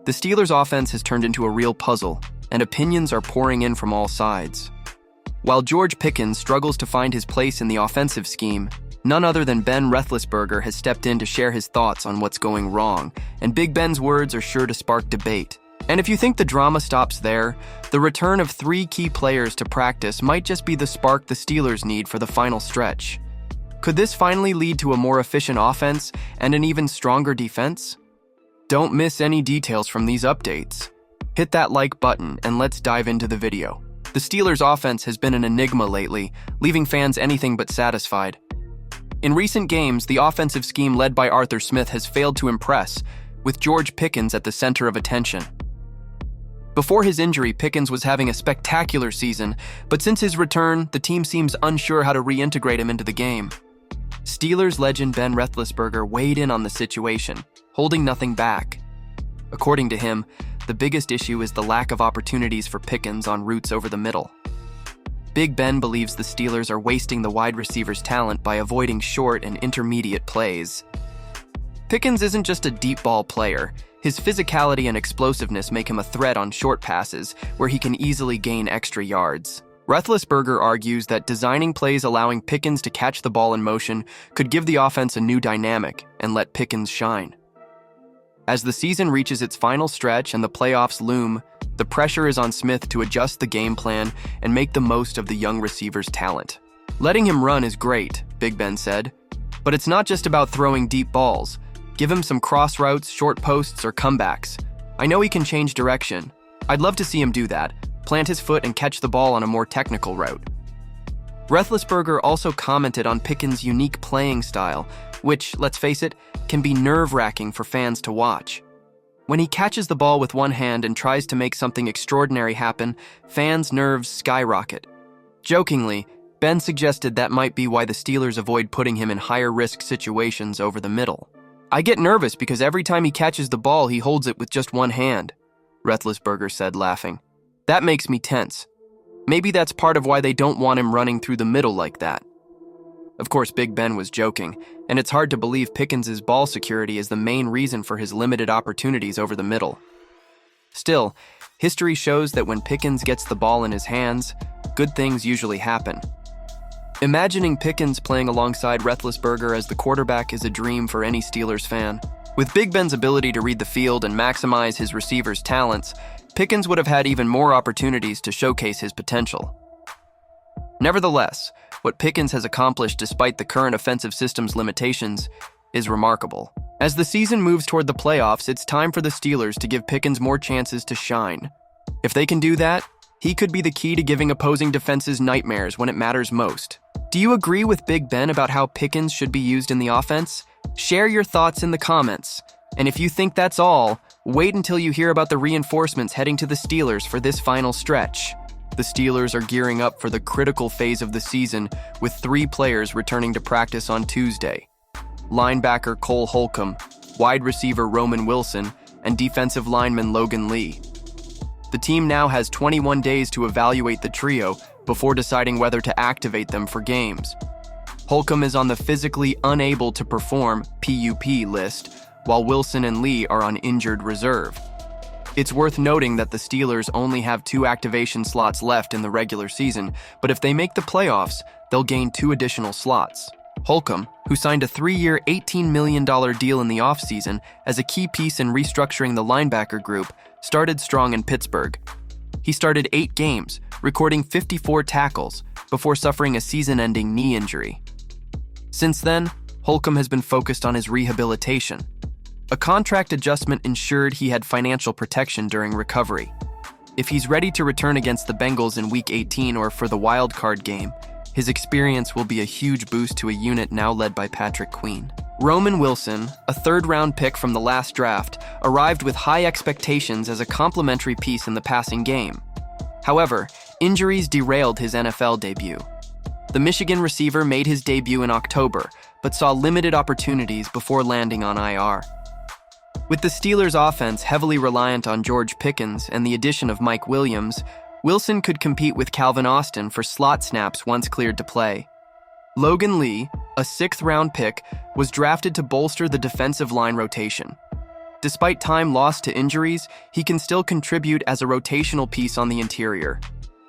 The Steelers' offense has turned into a real puzzle, and opinions are pouring in from all sides. While George Pickens struggles to find his place in the offensive scheme, none other than Ben Roethlisberger has stepped in to share his thoughts on what's going wrong, and Big Ben's words are sure to spark debate. And if you think the drama stops there, the return of 3 key players to practice might just be the spark the Steelers need for the final stretch. Could this finally lead to a more efficient offense and an even stronger defense? Don't miss any details from these updates. Hit that like button and let's dive into the video. The Steelers' offense has been an enigma lately, leaving fans anything but satisfied. In recent games, the offensive scheme led by Arthur Smith has failed to impress, with George Pickens at the center of attention. Before his injury, Pickens was having a spectacular season, but since his return, the team seems unsure how to reintegrate him into the game. Steelers legend Ben Roethlisberger weighed in on the situation, holding nothing back. According to him, the biggest issue is the lack of opportunities for Pickens on routes over the middle. Big Ben believes the Steelers are wasting the wide receiver's talent by avoiding short and intermediate plays. Pickens isn't just a deep ball player. His physicality and explosiveness make him a threat on short passes, where he can easily gain extra yards. Roethlisberger argues that designing plays allowing Pickens to catch the ball in motion could give the offense a new dynamic and let Pickens shine. As the season reaches its final stretch and the playoffs loom, the pressure is on Smith to adjust the game plan and make the most of the young receiver's talent. Letting him run is great, Big Ben said, but it's not just about throwing deep balls. Give him some cross routes, short posts, or comebacks. I know he can change direction. I'd love to see him do that, plant his foot and catch the ball on a more technical route. Roethlisberger also commented on Pickens' unique playing style, which, let's face it, can be nerve-wracking for fans to watch. When he catches the ball with one hand and tries to make something extraordinary happen, fans' nerves skyrocket. Jokingly, Ben suggested that might be why the Steelers avoid putting him in higher-risk situations over the middle. I get nervous because every time he catches the ball, he holds it with just one hand, Roethlisberger said, laughing. That makes me tense. Maybe that's part of why they don't want him running through the middle like that. Of course, Big Ben was joking, and it's hard to believe Pickens' ball security is the main reason for his limited opportunities over the middle. Still, history shows that when Pickens gets the ball in his hands, good things usually happen. Imagining Pickens playing alongside Roethlisberger as the quarterback is a dream for any Steelers fan. With Big Ben's ability to read the field and maximize his receivers' talents, Pickens would have had even more opportunities to showcase his potential. Nevertheless, what Pickens has accomplished despite the current offensive system's limitations is remarkable. As the season moves toward the playoffs, it's time for the Steelers to give Pickens more chances to shine. If they can do that, he could be the key to giving opposing defenses nightmares when it matters most. Do you agree with Big Ben about how Pickens should be used in the offense? Share your thoughts in the comments. And if you think that's all, wait until you hear about the reinforcements heading to the Steelers for this final stretch. The Steelers are gearing up for the critical phase of the season, with 3 players returning to practice on Tuesday. Linebacker Cole Holcomb, wide receiver Roman Wilson, and defensive lineman Logan Lee. The team now has 21 days to evaluate the trio before deciding whether to activate them for games. Holcomb is on the physically unable to perform (PUP) list, while Wilson and Lee are on injured reserve. It's worth noting that the Steelers only have 2 activation slots left in the regular season, but if they make the playoffs, they'll gain 2 additional slots. Holcomb, who signed a 3-year, $18 million deal in the offseason as a key piece in restructuring the linebacker group, started strong in Pittsburgh. He started 8 games, recording 54 tackles, before suffering a season-ending knee injury. Since then, Holcomb has been focused on his rehabilitation. A contract adjustment ensured he had financial protection during recovery. If he's ready to return against the Bengals in Week 18 or for the wild card game, his experience will be a huge boost to a unit now led by Patrick Queen. Roman Wilson, a 3rd-round pick from the last draft, arrived with high expectations as a complementary piece in the passing game. However, injuries derailed his NFL debut. The Michigan receiver made his debut in October, but saw limited opportunities before landing on IR. With the Steelers' offense heavily reliant on George Pickens and the addition of Mike Williams, Wilson could compete with Calvin Austin for slot snaps once cleared to play. Logan Lee, a 6th-round pick, was drafted to bolster the defensive line rotation. Despite time lost to injuries, he can still contribute as a rotational piece on the interior.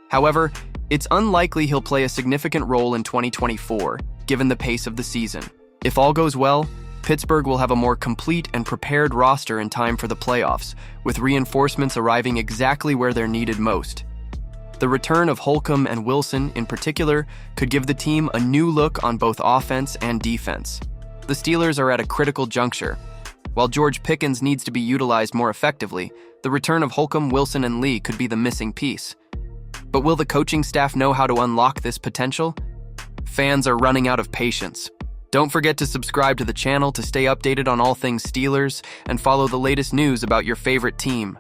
However, it's unlikely he'll play a significant role in 2024, given the pace of the season. If all goes well, Pittsburgh will have a more complete and prepared roster in time for the playoffs, with reinforcements arriving exactly where they're needed most. The return of Holcomb and Wilson, in particular, could give the team a new look on both offense and defense. The Steelers are at a critical juncture. While George Pickens needs to be utilized more effectively, the return of Holcomb, Wilson, and Lee could be the missing piece. But will the coaching staff know how to unlock this potential? Fans are running out of patience. Don't forget to subscribe to the channel to stay updated on all things Steelers and follow the latest news about your favorite team.